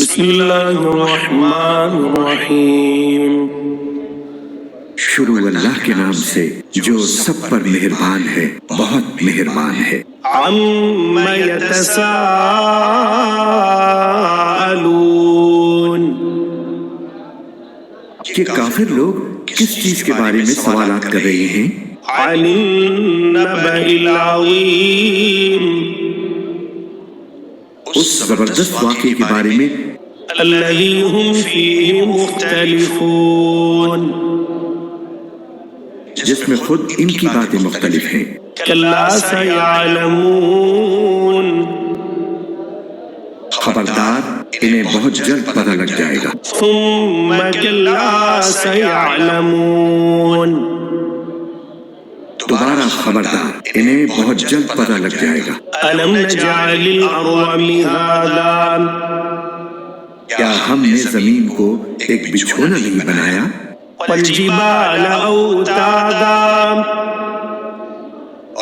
بسم اللہ الرحمن الرحیم۔ شروع اللہ کے نام سے جو سب پر مہربان ہے، بہت مہربان ہے۔ عَمَّ يَتَسَاءَلُونَ، کہ کافر لوگ کس چیز کے بارے میں سوالات کر رہے ہیں؟ عَنِ النَّبَإِ الْعَظِيمِ، اس زبردست واقعے کے بارے میں الَّذِي هُمْ فِيهِ مُخْتَلِفُونَ، جس میں خود ان کی باتیں مختلف ہیں۔ كَلَّا سَيَعْلَمُونَ، خبردار انہیں بہت جلد پتہ لگ جائے گا۔ ثُمَّ كَلَّا سَيَعْلَمُونَ، دوبارہ خبردار انہیں بہت جلد پتہ لگ جائے گا۔ أَلَمْ نَجْعَلِ الْأَرْضَ مِهَادًا، کیا ہم نے زمین کو ایک بچھونا نہیں بنایا؟ وَالْجِبَالَ أَوْتَادًا،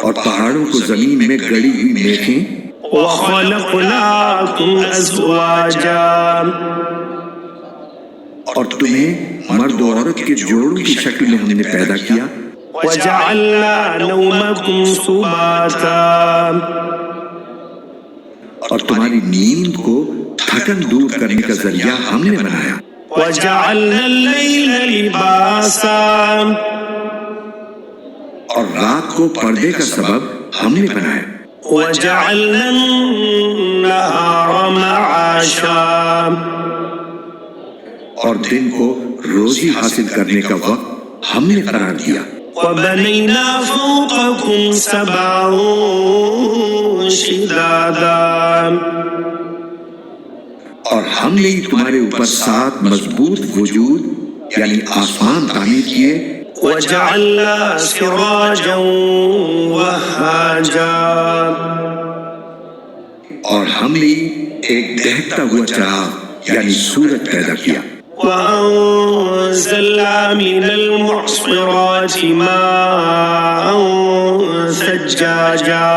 اور پہاڑوں کو زمین میں گڑی ہوئی میخیں، وَخَلَقْنَاكُمْ أَزْوَاجًا، اور تمہیں مرد و عورت کے جوڑوں کی شکل میں ہم نے پیدا کیا۔ وَجَعَلْنَا نَوْمَكُمْ سُبَاتًا، اور تمہاری نیند کو تھکن دور کرنے کا ذریعہ ہم نے بنایا۔ وَجَعَلْنَا اللَّيْلَ لِبَاسًا، اور رات کو پردے کا سبب ہم نے بنایا۔ وَجَعَلْنَا النَّهَارَ مَعَاشًا، اور دن کو روزی حاصل کرنے کا وقت ہم نے قرار دیا۔ وَبَنَيْنَا فَوْقَكُمْ سَبْعًا شِدَادًا، اور ہم نے تمہارے اوپر 7 مضبوط وجود یعنی آسمان تعمیر کیے۔ وَجَعَلْنَا سِرَاجًا وَهَّاجًا، اور ہم نے ایک دہکتا ہوا چراغ یعنی سورج پیدا کیا۔ وَأَنزَلْنَا مِنَ الْمُعْصِرَاتِ مَاءً ثَجَّاجًا،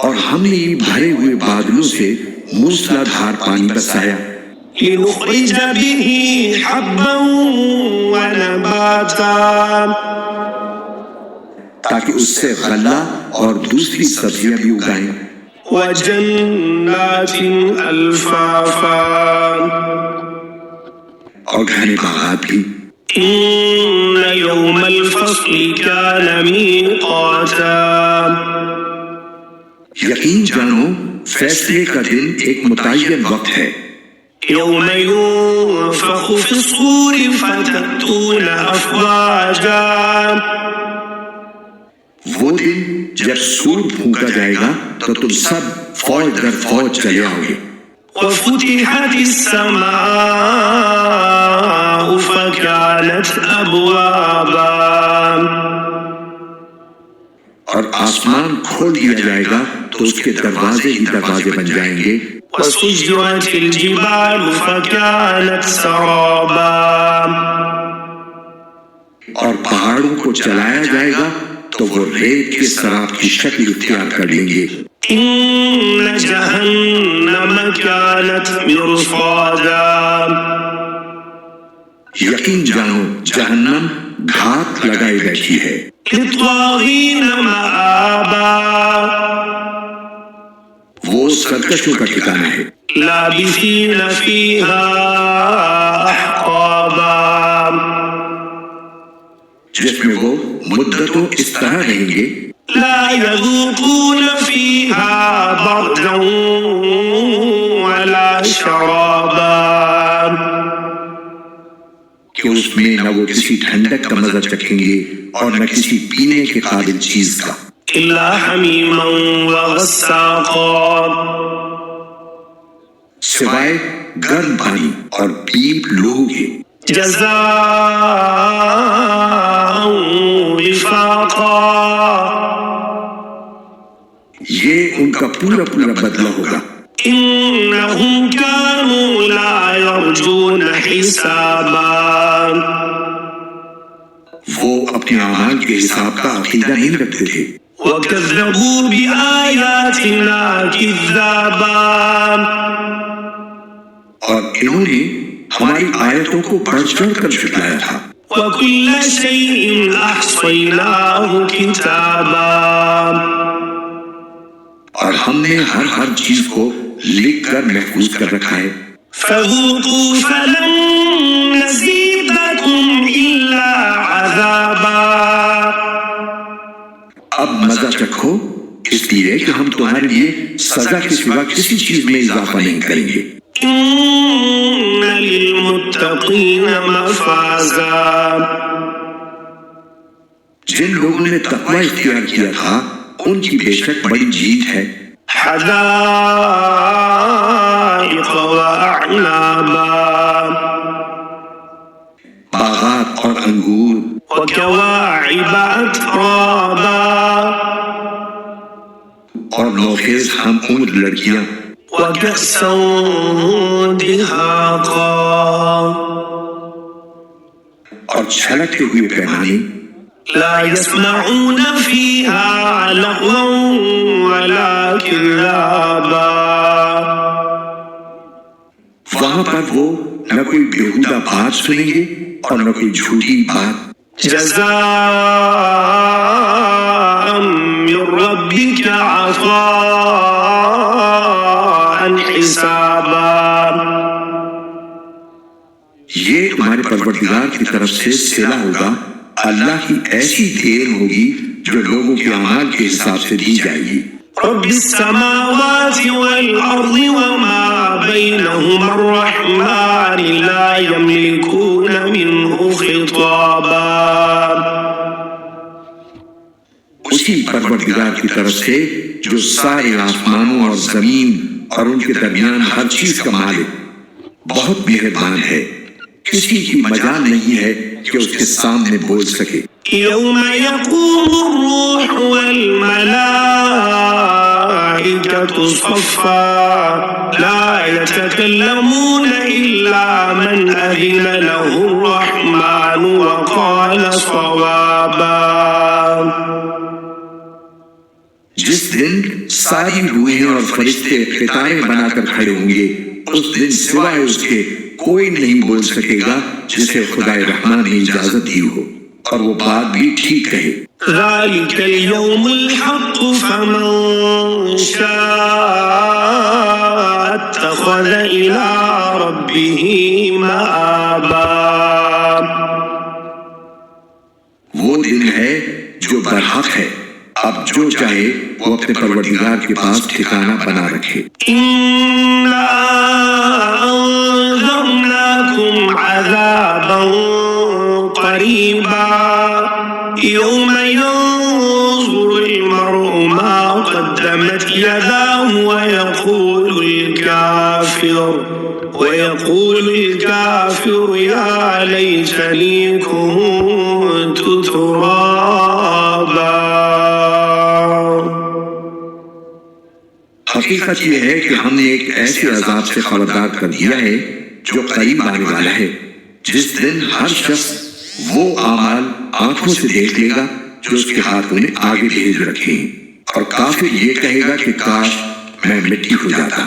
اور ہم نے بھرے ہوئے بادلوں سے موسلا دھار پانی برسایا، لِنُخْرِجَ بِهِ حَبًّا وَنَبَاتًا، تاکہ اس سے غلہ اور دوسری سبزیاں بھی اگائیں۔ وَجَنَّاتٍ أَلْفَافًا، اور گھنے باغات بھی۔ إِنَّ يَوْمَ الْفَصْلِ كَانَ مِيقَاتًا، یقین جانو فیصلے کا دن ایک متعین وقت ہے۔ يَوْمَ يُنفَخُ فِي الصُّورِ فَتَأْتُونَ أَفْوَاجًا، وہ دن جب سور پھونکا جائے گا تو تم سب فوج در فوج چلے آؤ گے۔ وَفُتِحَتِ السَّمَاءُ فَكَانَتْ أَبْوَابًا، اور آسمان کھول دیا جائے گا تو اس کے دروازے ہی دروازے بن جائیں گے۔ وَسُيِّرَتِ الْجِبَالُ فَكَانَتْ سَرَابًا، اور پہاڑوں کو چلایا جائے گا تو وہ ریت کے سراب کی شکل اختیار کر لیں گے۔ إِنَّ جَهَنَّمَ كَانَتْ مِرْصَادًا، یقین جانو جہنم گھات لگائے بیٹھی ہے، لِلطَّاغِينَ مَآبًا، وہ سرکشوں کا ٹھکانہ ہے۔ لَابِثِينَ فِيهَا أَحْقَابًا، جس میں وہ مدتوں اس طرح رہیں گے لَا يَذُوقُونَ فِيهَا بَرْدًا وَلَا شَرَابًا، کہ اس میں نہ وہ کسی ٹھنڈک کا مزہ چکھیں گے اور نہ کسی پینے کے قابل چیز کا، إِلَّا حَمِيمًا وَغَسَّاقًا، سوائے گرم پانی اور پیپ لوہو کے، جَزَاءً وِفَاقًا، یہ ان کا پورا پورا بدلہ ہوگا۔ إِنَّهُمْ كَانُوا لَا يَرْجُونَ حِسَابًا، وہ اپنے اعمال کے حساب کا عقیدہ نہیں رکھتے تھے۔ وَكَذَّبُوا بِآيَاتِنَا كِذَّابًا، انہوں نے ہماری آیتوں کو بڑھ چڑھ کر جھٹلایا تھا۔ وَكُلَّ شَيْءٍ أَحْصَيْنَاهُ كِتَابًا، اور ہم نے ہر چیز کو لکھ کر محفوظ کر رکھا ہے۔ فَذُوقُوا فَلَن نَّزِيدَكُمْ إِلَّا عَذَابًا، اب مزہ چکھو، اس لیے کہ ہم تمہارے لیے سزا کے سوا کسی چیز میں اضافہ نہیں کریں گے۔ إِنَّ لِلْمُتَّقِينَ مَفَازًا، جن لوگوں نے تقوی اختیار کیا تھا ان کی بے شک بڑی جیت ہے۔ حدائق وأعنابا، باغات اور انگور، وكواعب أترابا، اور نوخیز ہم عمر لڑکیاں، وكأسا دهاقا، اور چھلکتے ہوئے پیمانے۔ لا يسمعون فيها لغوا ولا كذابا، وہاں پر وہ نہ کوئی بیہودہ بات سنیں گے اور نہ کوئی جھوٹی بات۔ جزاء من ربك عطاء حسابا، یہ تمہارے پروردگار کی طرف سے صلہ ہوگا، اللہ کی ایسی دیر ہوگی جو لوگوں کے اعمال کے حساب سے دی جائے گی۔ رب السماوات والأرض وما بينهما الرحمن لا يملكون منه خطابا، اسی پروردگار کی طرف سے جو سارے آسمانوں اور زمین اور ان کے درمیان ہر چیز کا مالک، بہت مہربان ہے، کسی کی مجال نہیں ہے کہ اس کے سامنے بول سکے۔ يوم يقوم الروح والملائكة صفا لا يتكلمون إلا من أذن له الرحمن وقال صوابا، جس دن ساری روحیں اور فرشتے قطاریں بنا کر کھڑے ہوں گے، اس دن سوائے اس کے کوئی نہیں بول سکے گا جسے خدا رحمان نے اجازت دی ہو اور وہ بات بھی ٹھیک کہے۔ ذلك اليوم الحق فمن شاء اتخذ إلى ربه مآبا، وہ دن ہے جو برحق ہے، اب جو چاہے وہ اپنے پروردگار کے پاس ٹھکانہ بنا رکھے۔ إنا أنذرناكم عذابا قريبا يوم ينظر المرء ما قدمت يداه ويقول الكافر يا ليتني كنت ترابا۔ حقیقت یہ ہے کہ ہم نے ایک ایسے عذاب سے خبردار کر دیا ہے جو قریب آنے والا ہے، جس دن ہر شخص وہ اعمال آنکھوں سے دیکھ لے گا جو اس کے ہاتھوں نے آگے بھیج رکھے ہیں، اور کافر یہ کہے گا کہ کاش میں مٹی ہو جاتا۔